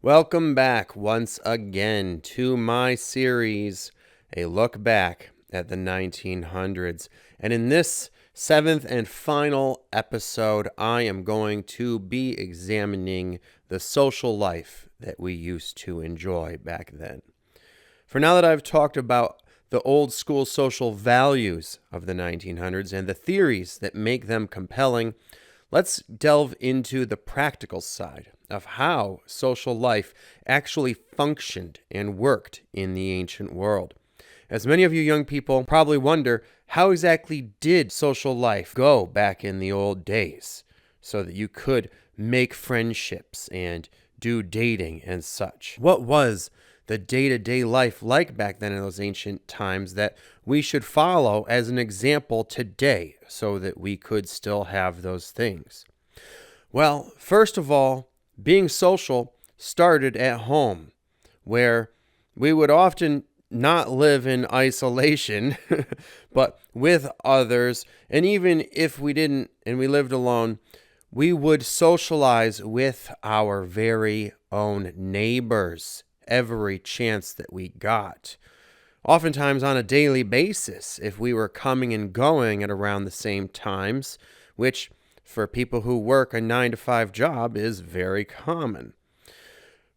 Welcome back once again to my series, A Look Back at the 1900s. And in this seventh and final episode, I am going to be examining the social life that we used to enjoy back then. For now that I've talked about the old school social values of the 1900s and the theories that make them compelling, let's delve into the practical side of how social life actually functioned and worked in the ancient world. As many of you young people probably wonder, how exactly did social life go back in the old days so that you could make friendships and do dating and such? What was the day-to-day life like back then in those ancient times that we should follow as an example today so that we could still have those things? Well, first of all, being social started at home, where we would often not live in isolation, but with others. And even if we didn't and we lived alone, we would socialize with our very own neighbors every chance that we got. Oftentimes on a daily basis, if we were coming and going at around the same times, which for people who work a 9-to-5 job is very common.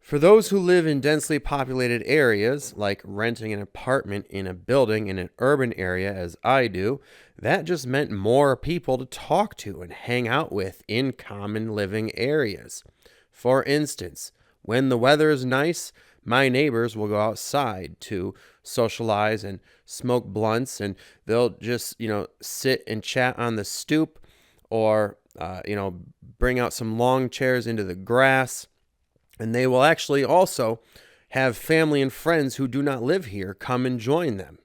For those who live in densely populated areas, like renting an apartment in a building in an urban area as I do, that just meant more people to talk to and hang out with in common living areas. For instance, when the weather is nice, my neighbors will go outside to socialize and smoke blunts, and they'll just, sit and chat on the stoop or, bring out some long chairs into the grass. And they will actually also have family and friends who do not live here come and join them.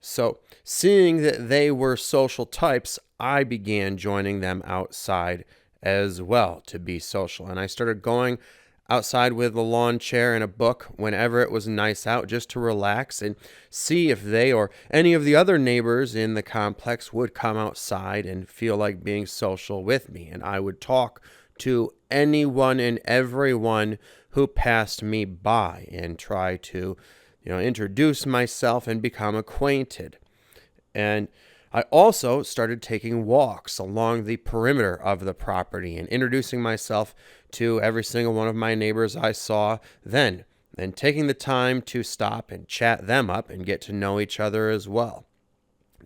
So seeing that they were social types, I began joining them outside as well to be social. And I started going outside with a lawn chair and a book whenever it was nice out, just to relax and see if they or any of the other neighbors in the complex would come outside and feel like being social with me. And I would talk to anyone and everyone who passed me by and try to, introduce myself and become acquainted. And I also started taking walks along the perimeter of the property and introducing myself to every single one of my neighbors I saw then, and taking the time to stop and chat them up and get to know each other as well.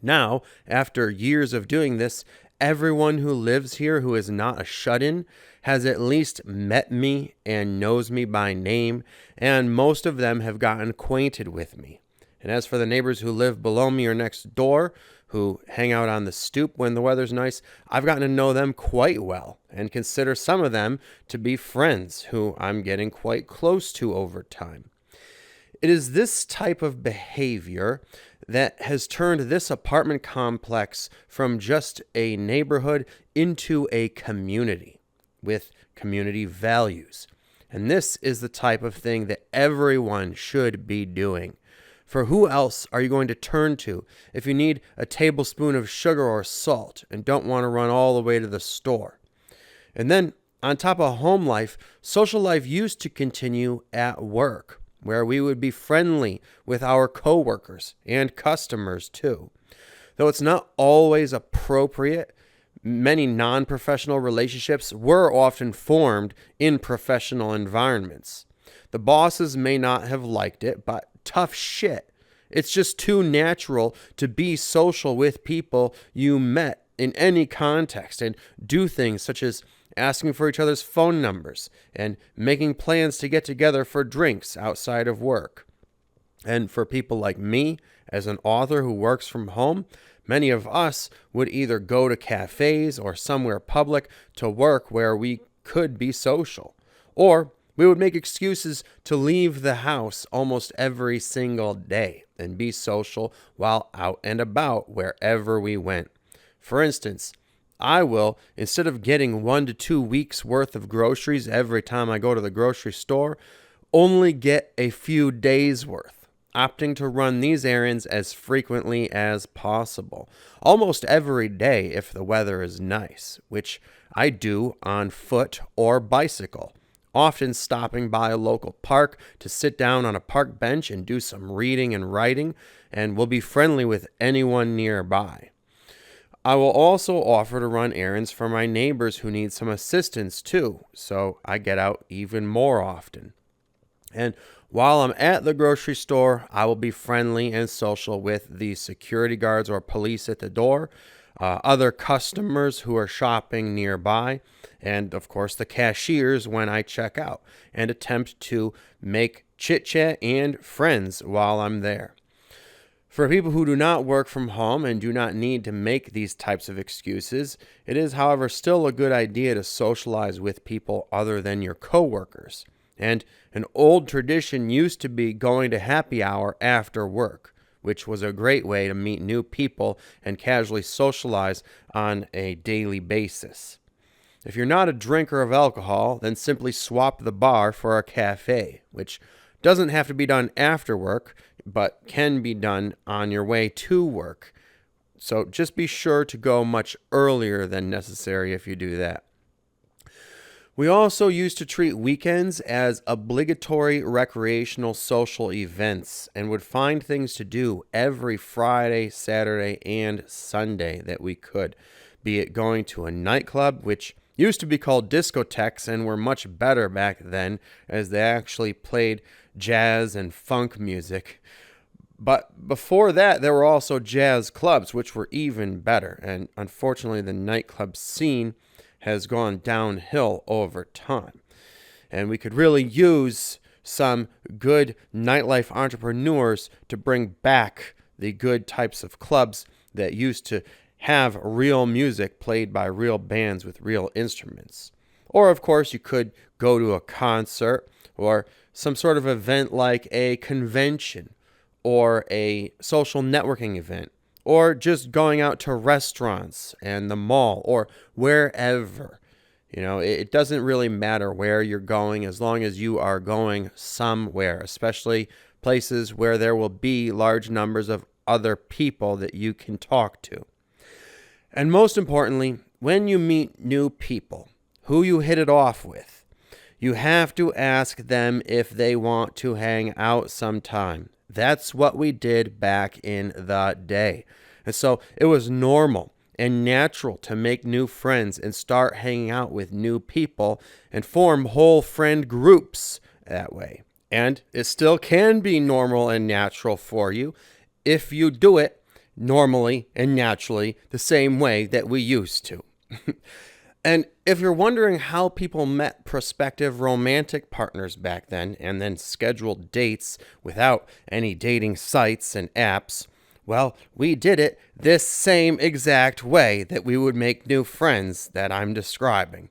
Now, after years of doing this, everyone who lives here who is not a shut-in has at least met me and knows me by name, and most of them have gotten acquainted with me. And as for the neighbors who live below me or next door, who hang out on the stoop when the weather's nice, I've gotten to know them quite well and consider some of them to be friends who I'm getting quite close to over time. It is this type of behavior that has turned this apartment complex from just a neighborhood into a community with community values. And this is the type of thing that everyone should be doing. For who else are you going to turn to if you need a tablespoon of sugar or salt and don't want to run all the way to the store? And then, on top of home life, social life used to continue at work, where we would be friendly with our coworkers and customers too. Though it's not always appropriate, many non-professional relationships were often formed in professional environments. The bosses may not have liked it, but tough shit. It's just too natural to be social with people you met in any context and do things such as asking for each other's phone numbers and making plans to get together for drinks outside of work. And for people like me, as an author who works from home, many of us would either go to cafes or somewhere public to work where we could be social, or we would make excuses to leave the house almost every single day and be social while out and about wherever we went. For instance, I will, instead of getting 1 to 2 weeks worth of groceries every time I go to the grocery store, only get a few days worth, opting to run these errands as frequently as possible, almost every day if the weather is nice, which I do on foot or bicycle, often stopping by a local park to sit down on a park bench and do some reading and writing, and will be friendly with anyone nearby. I will also offer to run errands for my neighbors who need some assistance too, so I get out even more often. And while I'm at the grocery store, I will be friendly and social with the security guards or police at the door, other customers who are shopping nearby, and of course the cashiers when I check out, and attempt to make chit-chat and friends while I'm there. For people who do not work from home and do not need to make these types of excuses, it is, however, still a good idea to socialize with people other than your coworkers. And an old tradition used to be going to happy hour after work, which was a great way to meet new people and casually socialize on a daily basis. If you're not a drinker of alcohol, then simply swap the bar for a cafe, which doesn't have to be done after work, but can be done on your way to work. So just be sure to go much earlier than necessary if you do that. We also used to treat weekends as obligatory recreational social events and would find things to do every Friday, Saturday, and Sunday that we could, be it going to a nightclub, which used to be called discotheques and were much better back then as they actually played jazz and funk music. But before that, there were also jazz clubs, which were even better. And unfortunately, the nightclub scene has gone downhill over time. And we could really use some good nightlife entrepreneurs to bring back the good types of clubs that used to have real music played by real bands with real instruments. Or, of course, you could go to a concert or some sort of event like a convention or a social networking event, or just going out to restaurants and the mall or wherever. It doesn't really matter where you're going as long as you are going somewhere, especially places where there will be large numbers of other people that you can talk to. And most importantly, when you meet new people who you hit it off with, you have to ask them if they want to hang out sometime. That's what we did back in the day. And so it was normal and natural to make new friends and start hanging out with new people and form whole friend groups that way. And it still can be normal and natural for you if you do it normally and naturally the same way that we used to. And if you're wondering how people met prospective romantic partners back then and then scheduled dates without any dating sites and apps, well, we did it this same exact way that we would make new friends that I'm describing.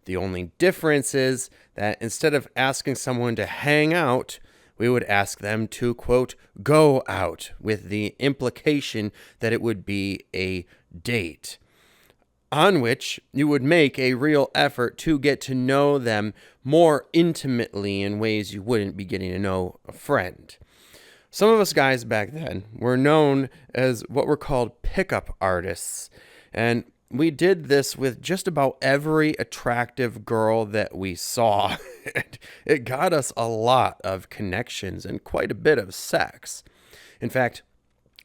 The only difference is that instead of asking someone to hang out, we would ask them to, quote, go out, with the implication that it would be a date, on which you would make a real effort to get to know them more intimately in ways you wouldn't be getting to know a friend. Some of us guys back then were known as what were called pickup artists, and we did this with just about every attractive girl that we saw. It got us a lot of connections and quite a bit of sex. In fact,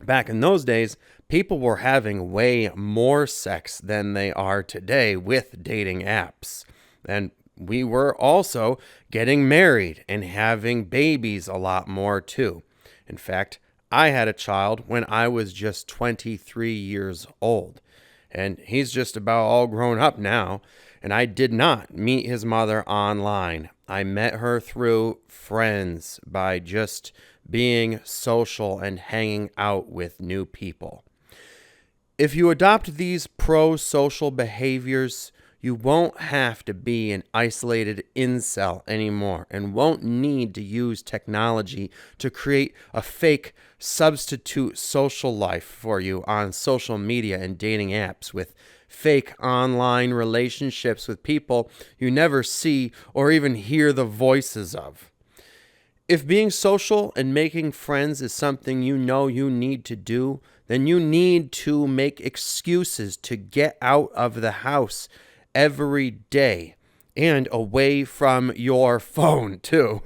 back in those days, people were having way more sex than they are today with dating apps. And we were also getting married and having babies a lot more too. In fact, I had a child when I was just 23 years old. And he's just about all grown up now. And I did not meet his mother online. I met her through friends by just being social and hanging out with new people. If you adopt these pro-social behaviors, you won't have to be an isolated incel anymore and won't need to use technology to create a fake substitute social life for you on social media and dating apps with fake online relationships with people you never see or even hear the voices of. If being social and making friends is something you know you need to do, then you need to make excuses to get out of the house every day and away from your phone too.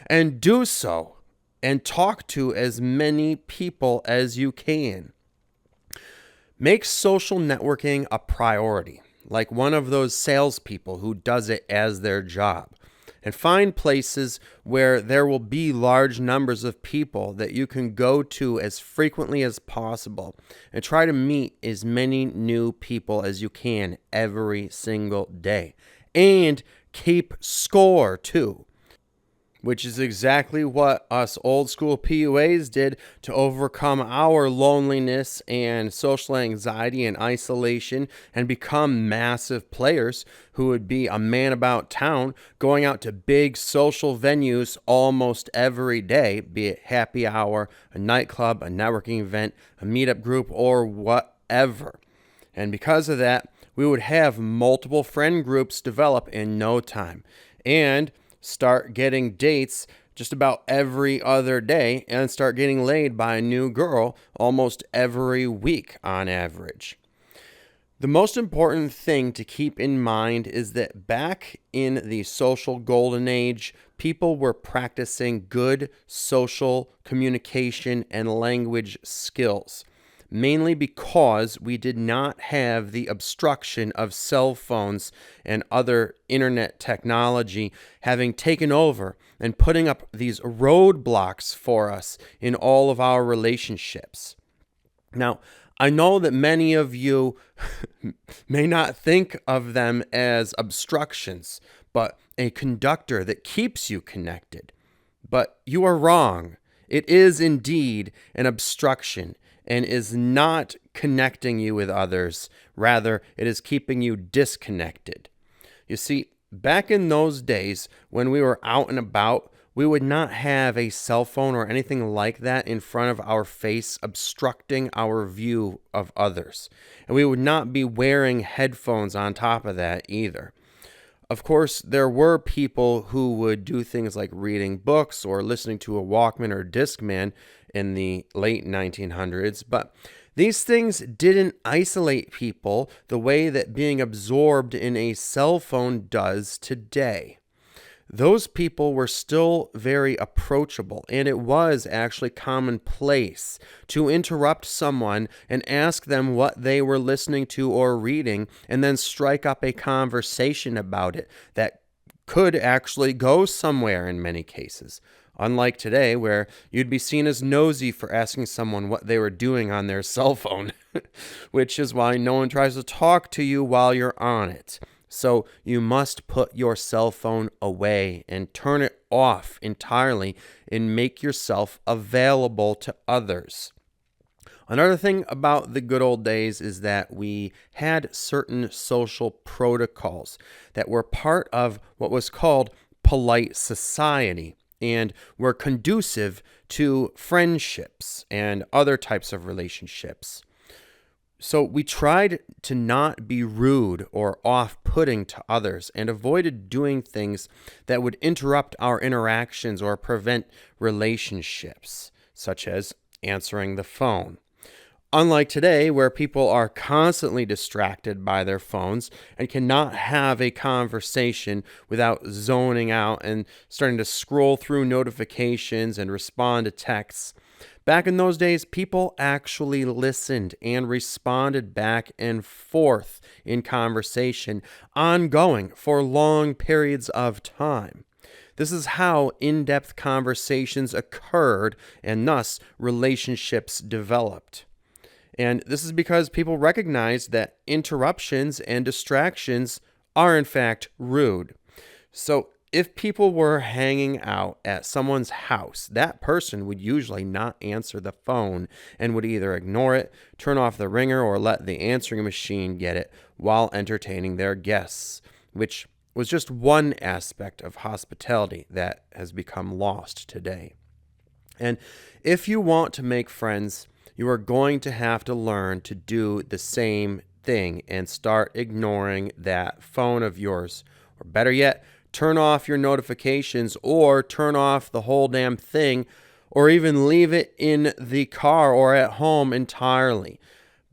And do so and talk to as many people as you can. Make social networking a priority, like one of those salespeople who does it as their job. And find places where there will be large numbers of people that you can go to as frequently as possible, and try to meet as many new people as you can every single day. And keep score too, which is exactly what us old school PUAs did to overcome our loneliness and social anxiety and isolation and become massive players who would be a man about town, going out to big social venues almost every day, be it happy hour, a nightclub, a networking event, a meetup group, or whatever. And because of that, we would have multiple friend groups develop in no time, and start getting dates just about every other day, and start getting laid by a new girl almost every week on average. The most important thing to keep in mind is that back in the social golden age, people were practicing good social communication and language skills, mainly because we did not have the obstruction of cell phones and other internet technology having taken over and putting up these roadblocks for us in all of our relationships. Now, I know that many of you may not think of them as obstructions, but a conductor that keeps you connected. But you are wrong. It is indeed an obstruction, and is not connecting you with others. Rather, it is keeping you disconnected. You see, back in those days when we were out and about, we would not have a cell phone or anything like that in front of our face obstructing our view of others. And we would not be wearing headphones on top of that either. Of course, there were people who would do things like reading books or listening to a Walkman or Discman in the late 1900s, but these things didn't isolate people the way that being absorbed in a cell phone does today. Those people were still very approachable, and it was actually commonplace to interrupt someone and ask them what they were listening to or reading, and then strike up a conversation about it that could actually go somewhere in many cases. Unlike today, where you'd be seen as nosy for asking someone what they were doing on their cell phone, which is why no one tries to talk to you while you're on it. So you must put your cell phone away and turn it off entirely and make yourself available to others. Another thing about the good old days is that we had certain social protocols that were part of what was called polite society and were conducive to friendships and other types of relationships. So we tried to not be rude or off-putting to others and avoided doing things that would interrupt our interactions or prevent relationships, such as answering the phone. Unlike today, where people are constantly distracted by their phones and cannot have a conversation without zoning out and starting to scroll through notifications and respond to texts. Back in those days, people actually listened and responded back and forth in conversation, ongoing for long periods of time. This is how in-depth conversations occurred, and thus relationships developed. And this is because people recognized that interruptions and distractions are in fact rude. So if people were hanging out at someone's house, that person would usually not answer the phone and would either ignore it, turn off the ringer, or let the answering machine get it while entertaining their guests, which was just one aspect of hospitality that has become lost today. And if you want to make friends, you are going to have to learn to do the same thing and start ignoring that phone of yours. Or better yet, turn off your notifications or turn off the whole damn thing, or even leave it in the car or at home entirely.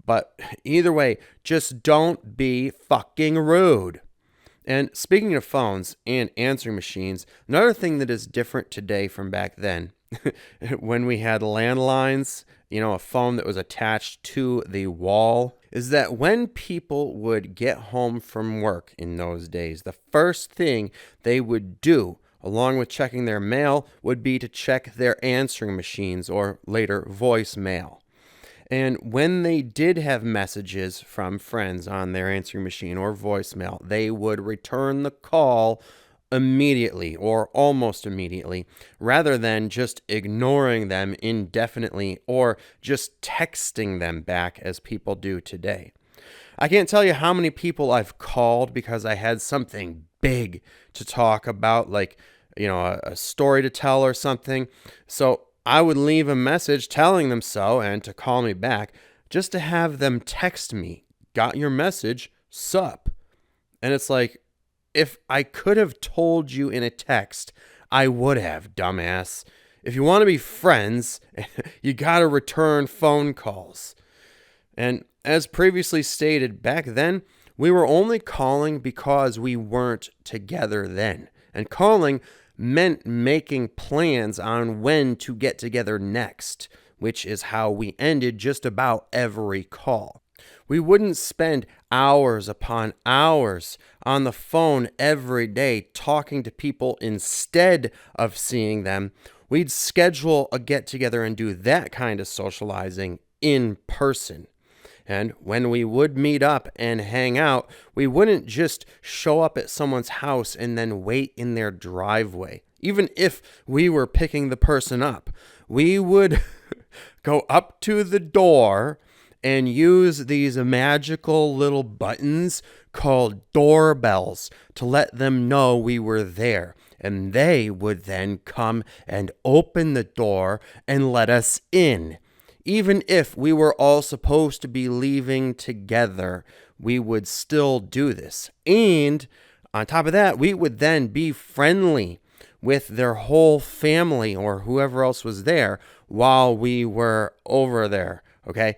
But either way, just don't be fucking rude. And speaking of phones and answering machines, another thing that is different today from back then, when we had landlines, a phone that was attached to the wall, is that when people would get home from work in those days, the first thing they would do, along with checking their mail, would be to check their answering machines, or later voicemail. And when they did have messages from friends on their answering machine or voicemail, they would return the call immediately or almost immediately, rather than just ignoring them indefinitely or just texting them back as people do today. I can't tell you how many people I've called because I had something big to talk about, like, a story to tell or something. So I would leave a message telling them so and to call me back, just to have them text me, "Got your message, sup?" And it's like, if I could have told you in a text, I would have, dumbass. If you want to be friends, you got to return phone calls. And as previously stated, back then, we were only calling because we weren't together then. And calling meant making plans on when to get together next, which is how we ended just about every call. We wouldn't spend hours upon hours on the phone every day talking to people instead of seeing them. We'd schedule a get-together and do that kind of socializing in person. And when we would meet up and hang out, we wouldn't just show up at someone's house and then wait in their driveway. Even if we were picking the person up, we would go up to the door and use these magical little buttons called doorbells to let them know we were there. And they would then come and open the door and let us in. Even if we were all supposed to be leaving together, we would still do this. And on top of that, we would then be friendly with their whole family or whoever else was there while we were over there. Okay.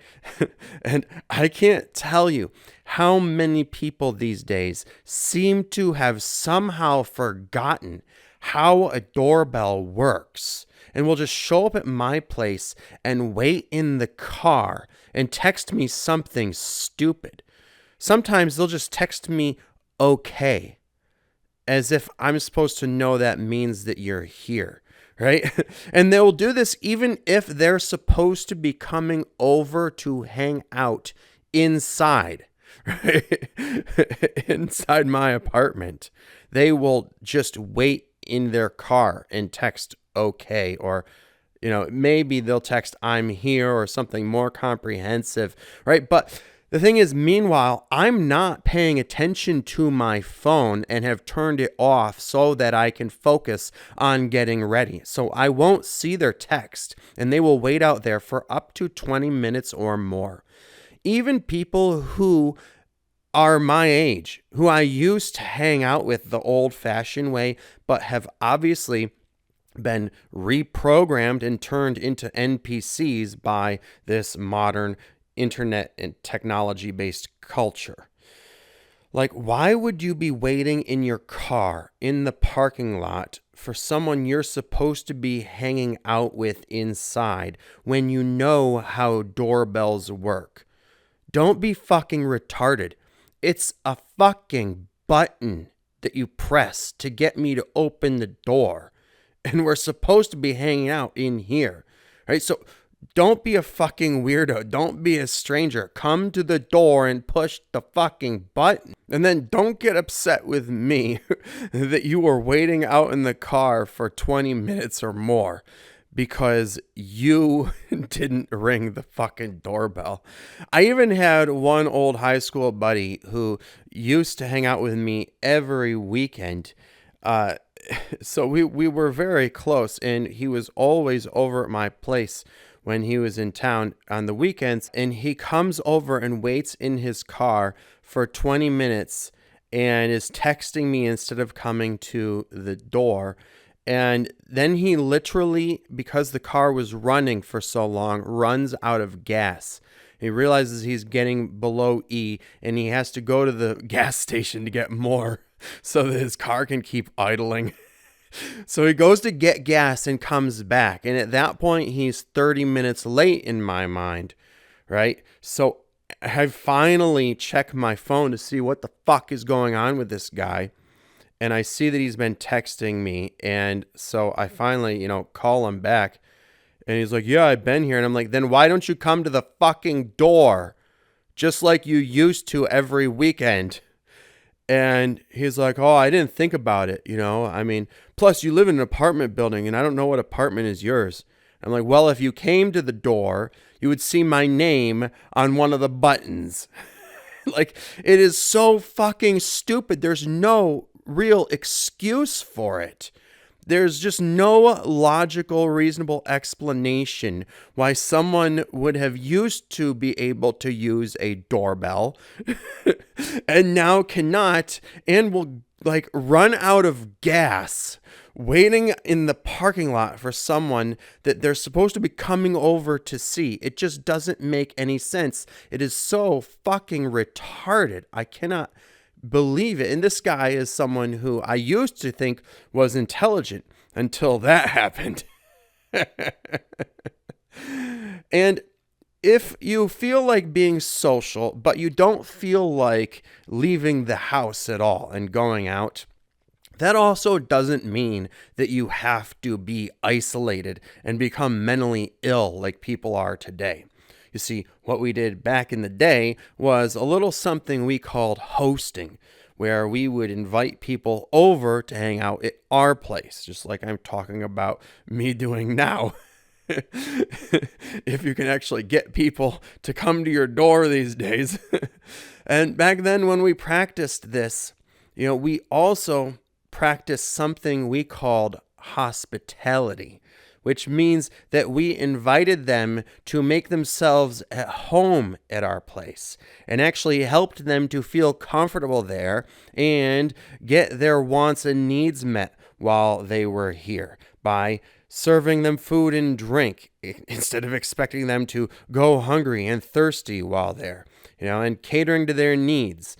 And I can't tell you how many people these days seem to have somehow forgotten how a doorbell works and will just show up at my place and wait in the car and text me something stupid. Sometimes they'll just text me okay, as if I'm supposed to know that means that you're here. Right? And they will do this even if they're supposed to be coming over to hang out inside, right? Inside my apartment. They will just wait in their car and text okay, or maybe they'll text "I'm here" or something more comprehensive, right? But the thing is, meanwhile, I'm not paying attention to my phone and have turned it off so that I can focus on getting ready. So I won't see their text, and they will wait out there for up to 20 minutes or more. Even people who are my age, who I used to hang out with the old-fashioned way, but have obviously been reprogrammed and turned into NPCs by this modern internet and technology-based culture. Like, why would you be waiting in your car in the parking lot for someone you're supposed to be hanging out with inside when you know how doorbells work? Don't be fucking retarded. It's a fucking button that you press to get me to open the door. And we're supposed to be hanging out in here, right? So don't be a fucking weirdo. Don't be a stranger. Come to the door and push the fucking button. And then don't get upset with me that you were waiting out in the car for 20 minutes or more because you didn't ring the fucking doorbell. I even had one old high school buddy who used to hang out with me every weekend. So we were very close, and he was always over at my place when he was in town on the weekends, and he comes over and waits in his car for 20 minutes and is texting me instead of coming to the door. And then he literally, because the car was running for so long, runs out of gas. He realizes he's getting below E, and he has to go to the gas station to get more so that his car can keep idling. So he goes to get gas and comes back. And at that point, he's 30 minutes late in my mind, right? So I finally check my phone to see what the fuck is going on with this guy. And I see that he's been texting me. And so I finally, call him back. And he's like, yeah, I've been here. And I'm like, then why don't you come to the fucking door? Just like you used to every weekend. And he's like, oh, I didn't think about it. I mean, plus you live in an apartment building and I don't know what apartment is yours. I'm like, well, if you came to the door, you would see my name on one of the buttons. Like, it is so fucking stupid. There's no real excuse for it. There's just no logical, reasonable explanation why someone would have used to be able to use a doorbell and now cannot and will run out of gas waiting in the parking lot for someone that they're supposed to be coming over to see. It just doesn't make any sense. It is so fucking retarded. I cannot believe it. And this guy is someone who I used to think was intelligent until that happened. And if you feel like being social, but you don't feel like leaving the house at all and going out, that also doesn't mean that you have to be isolated and become mentally ill like people are today. You see, what we did back in the day was a little something we called hosting, where we would invite people over to hang out at our place, just like I'm talking about me doing now. If you can actually get people to come to your door these days. And back then when we practiced this, we also practiced something we called hospitality, which means that we invited them to make themselves at home at our place and actually helped them to feel comfortable there and get their wants and needs met while they were here by serving them food and drink instead of expecting them to go hungry and thirsty while there, and catering to their needs,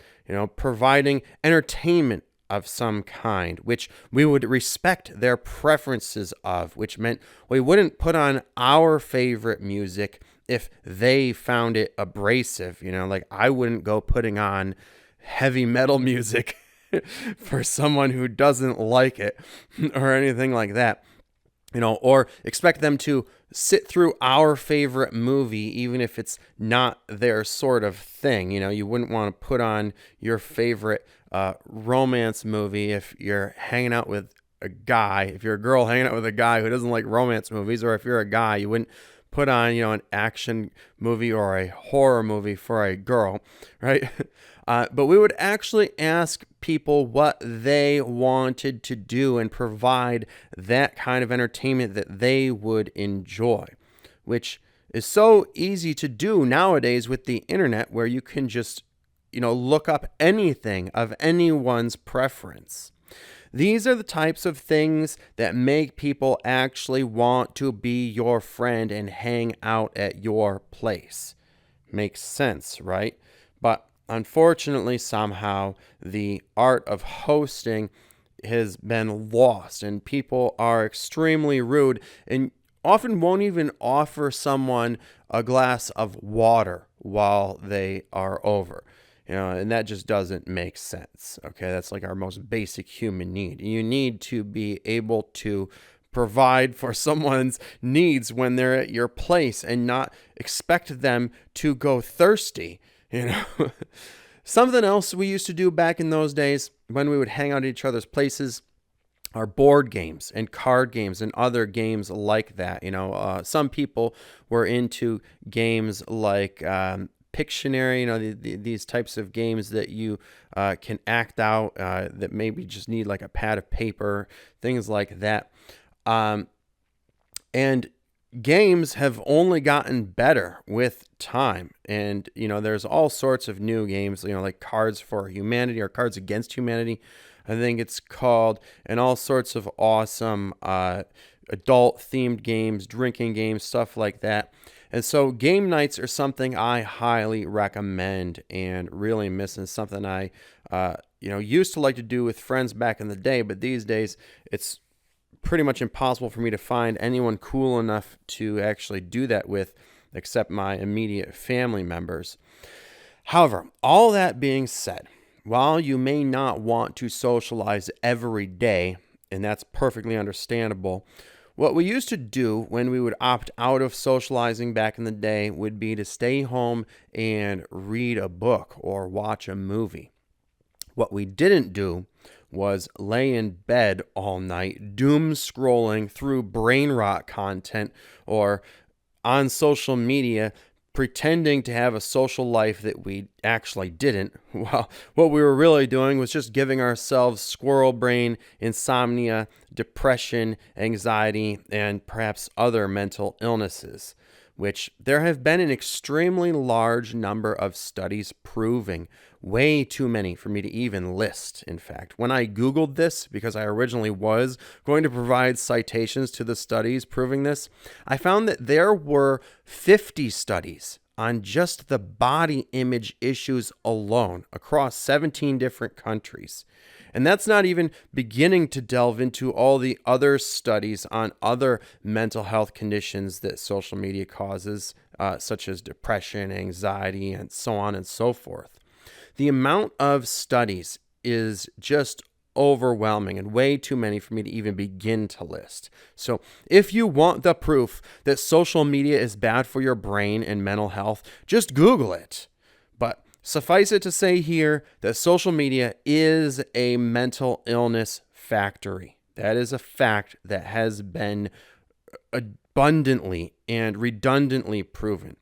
providing entertainment of some kind, which we would respect their preferences of, which meant we wouldn't put on our favorite music if they found it abrasive. Like I wouldn't go putting on heavy metal music for someone who doesn't like it or anything like that. Or expect them to sit through our favorite movie, even if it's not their sort of thing. You wouldn't want to put on your favorite romance movie if you're hanging out with a guy. If you're a girl hanging out with a guy who doesn't like romance movies, or if you're a guy, you wouldn't put on, an action movie or a horror movie for a girl, right? But we would actually ask people what they wanted to do and provide that kind of entertainment that they would enjoy, which is so easy to do nowadays with the internet, where you can just, look up anything of anyone's preference. These are the types of things that make people actually want to be your friend and hang out at your place. Makes sense, right? But unfortunately, somehow, the art of hosting has been lost, and people are extremely rude and often won't even offer someone a glass of water while they are over. And that just doesn't make sense. Okay, that's like our most basic human need. You need to be able to provide for someone's needs when they're at your place and not expect them to go thirsty. Something else we used to do back in those days when we would hang out at each other's places are board games and card games and other games like that. Some people were into games like Pictionary, these types of games that you can act out that maybe just need like a pad of paper, things like that. And games have only gotten better with time. And, there's all sorts of new games, like Cards for Humanity or Cards Against Humanity, I think it's called, and all sorts of awesome adult-themed games, drinking games, stuff like that. And so game nights are something I highly recommend and really miss, and something I used to like to do with friends back in the day, but these days it's pretty much impossible for me to find anyone cool enough to actually do that with except my immediate family members. However, all that being said, while you may not want to socialize every day, and that's perfectly understandable, what we used to do when we would opt out of socializing back in the day would be to stay home and read a book or watch a movie. What we didn't do was lay in bed all night, doom scrolling through brain rot content or on social media, pretending to have a social life that we actually didn't. Well, what we were really doing was just giving ourselves squirrel brain, insomnia, depression, anxiety, and perhaps other mental illnesses, which there have been an extremely large number of studies proving. Way too many for me to even list, in fact. When I Googled this, because I originally was going to provide citations to the studies proving this, I found that there were 50 studies on just the body image issues alone across 17 different countries. And that's not even beginning to delve into all the other studies on other mental health conditions that social media causes, such as depression, anxiety, and so on and so forth. The amount of studies is just overwhelming and way too many for me to even begin to list. So if you want the proof that social media is bad for your brain and mental health, just Google it. But suffice it to say here that social media is a mental illness factory. That is a fact that has been abundantly and redundantly proven.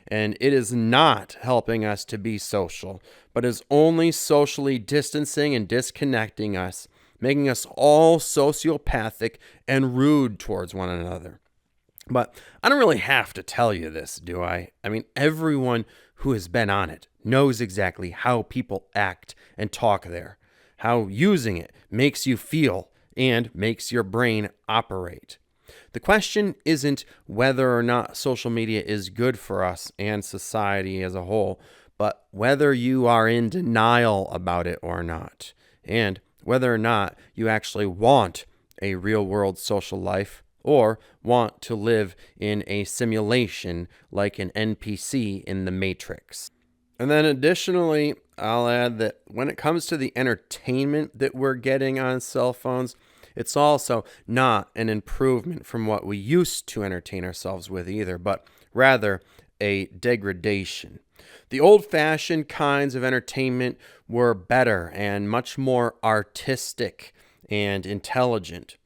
And it is not helping us to be social, but is only socially distancing and disconnecting us, making us all sociopathic and rude towards one another. But I don't really have to tell you this, do I? I mean, everyone who has been on it knows exactly how people act and talk there, how using it makes you feel and makes your brain operate. The question isn't whether or not social media is good for us and society as a whole, but whether you are in denial about it or not, and whether or not you actually want a real-world social life or want to live in a simulation like an NPC in the Matrix. And then additionally, I'll add that when it comes to the entertainment that we're getting on cell phones, it's also not an improvement from what we used to entertain ourselves with either, but rather a degradation. The old-fashioned kinds of entertainment were better and much more artistic and intelligent.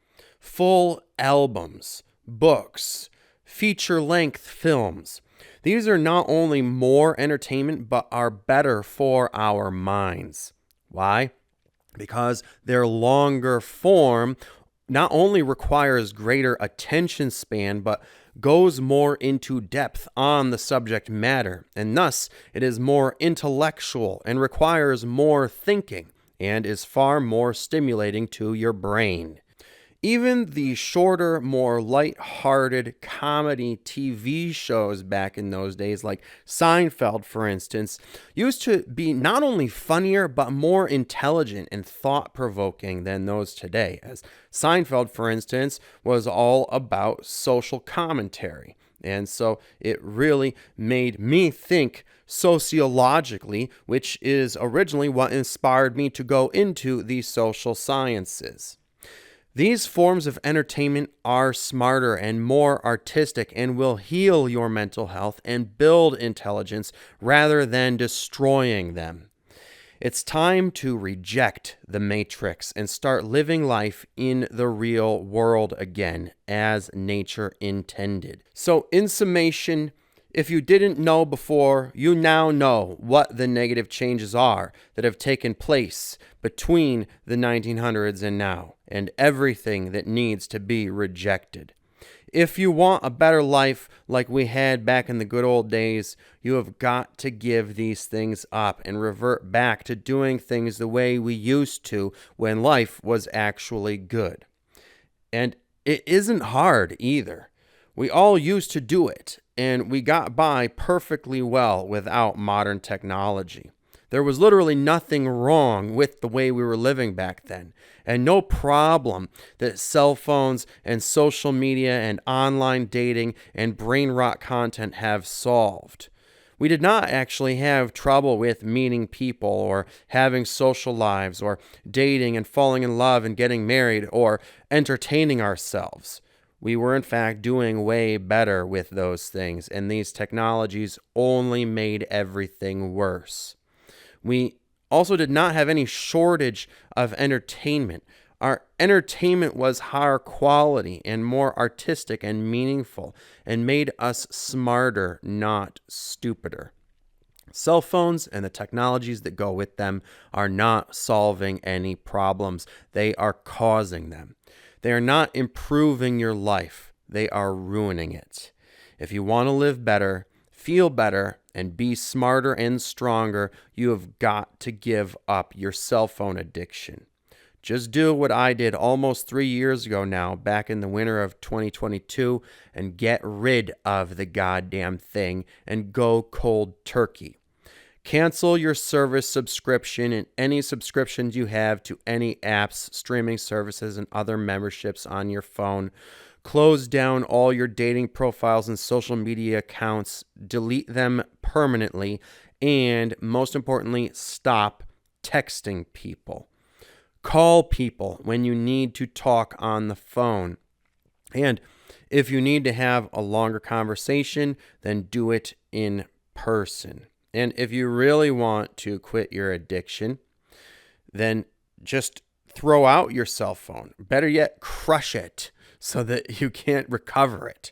Full albums, books, feature-length films. These are not only more entertainment, but are better for our minds. Why? Because their longer form not only requires greater attention span, but goes more into depth on the subject matter, and thus it is more intellectual and requires more thinking and is far more stimulating to your brain. Even the shorter, more light-hearted comedy TV shows back in those days, like Seinfeld, for instance, used to be not only funnier, but more intelligent and thought-provoking than those today, as Seinfeld, for instance, was all about social commentary. And so it really made me think sociologically, which is originally what inspired me to go into the social sciences. These forms of entertainment are smarter and more artistic and will heal your mental health and build intelligence rather than destroying them. It's time to reject the Matrix and start living life in the real world again, as nature intended. So, in summation, if you didn't know before, you now know what the negative changes are that have taken place between the 1900s and now, and everything that needs to be rejected. If you want a better life like we had back in the good old days, you have got to give these things up and revert back to doing things the way we used to when life was actually good. And it isn't hard either. We all used to do it, and we got by perfectly well without modern technology. There was literally nothing wrong with the way we were living back then, and no problem that cell phones and social media and online dating and brain rot content have solved. We did not actually have trouble with meeting people or having social lives or dating and falling in love and getting married or entertaining ourselves. We were in fact doing way better with those things, and these technologies only made everything worse. We also did not have any shortage of entertainment. Our entertainment was higher quality and more artistic and meaningful and made us smarter, not stupider. Cell phones and the technologies that go with them are not solving any problems. They are causing them. They are not improving your life. They are ruining it. If you want to live better, feel better, and be smarter and stronger, you have got to give up your cell phone addiction. Just do what I did almost 3 years ago now, back in the winter of 2022, and get rid of the goddamn thing and go cold turkey. Cancel your service subscription and any subscriptions you have to any apps, streaming services, and other memberships on your phone. Close down all your dating profiles and social media accounts. Delete them permanently. And most importantly, stop texting people. Call people when you need to talk on the phone. And if you need to have a longer conversation, then do it in person. And if you really want to quit your addiction, then just throw out your cell phone. Better yet, crush it so that you can't recover it.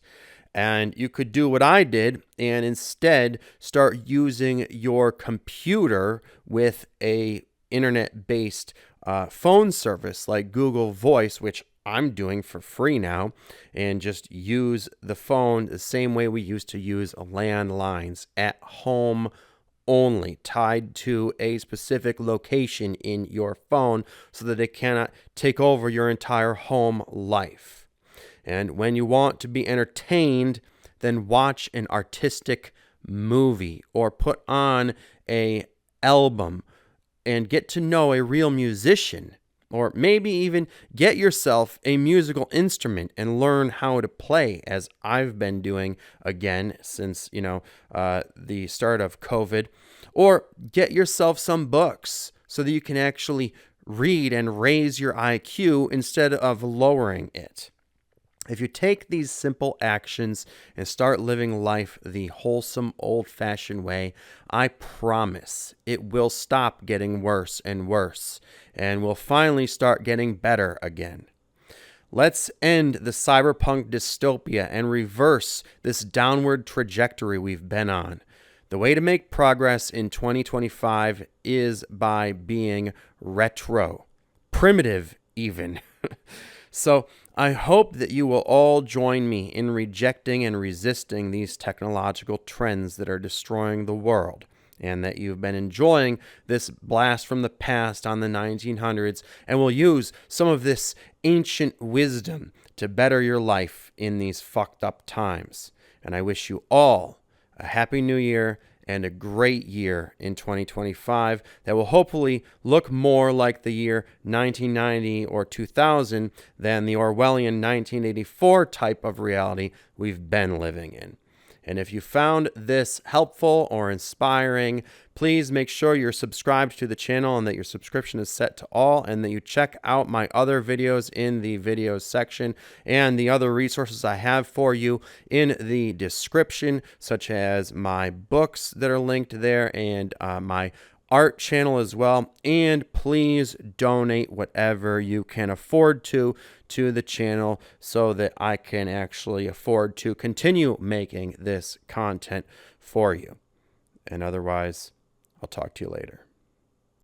And you could do what I did and instead start using your computer with a internet-based phone service like Google Voice, which I'm doing for free now, and just use the phone the same way we used to use landlines at home only, tied to a specific location in your phone so that it cannot take over your entire home life. And when you want to be entertained, then watch an artistic movie or put on an album and get to know a real musician, or maybe even get yourself a musical instrument and learn how to play, as I've been doing again since, the start of COVID. Or get yourself some books so that you can actually read and raise your IQ instead of lowering it. If you take these simple actions and start living life the wholesome, old-fashioned way, I promise it will stop getting worse and worse, and will finally start getting better again. Let's end the cyberpunk dystopia and reverse this downward trajectory we've been on. The way to make progress in 2025 is by being retro, primitive even. So I hope that you will all join me in rejecting and resisting these technological trends that are destroying the world, and that you've been enjoying this blast from the past on the 1900s and will use some of this ancient wisdom to better your life in these fucked up times. And I wish you all a happy new year and a great year in 2025 that will hopefully look more like the year 1990 or 2000 than the Orwellian 1984 type of reality we've been living in. And if you found this helpful or inspiring, please make sure you're subscribed to the channel and that your subscription is set to all, and that you check out my other videos in the videos section and the other resources I have for you in the description, such as my books that are linked there and my art channel as well. And please donate whatever you can afford to the channel so that I can actually afford to continue making this content for you. And otherwise, I'll talk to you later.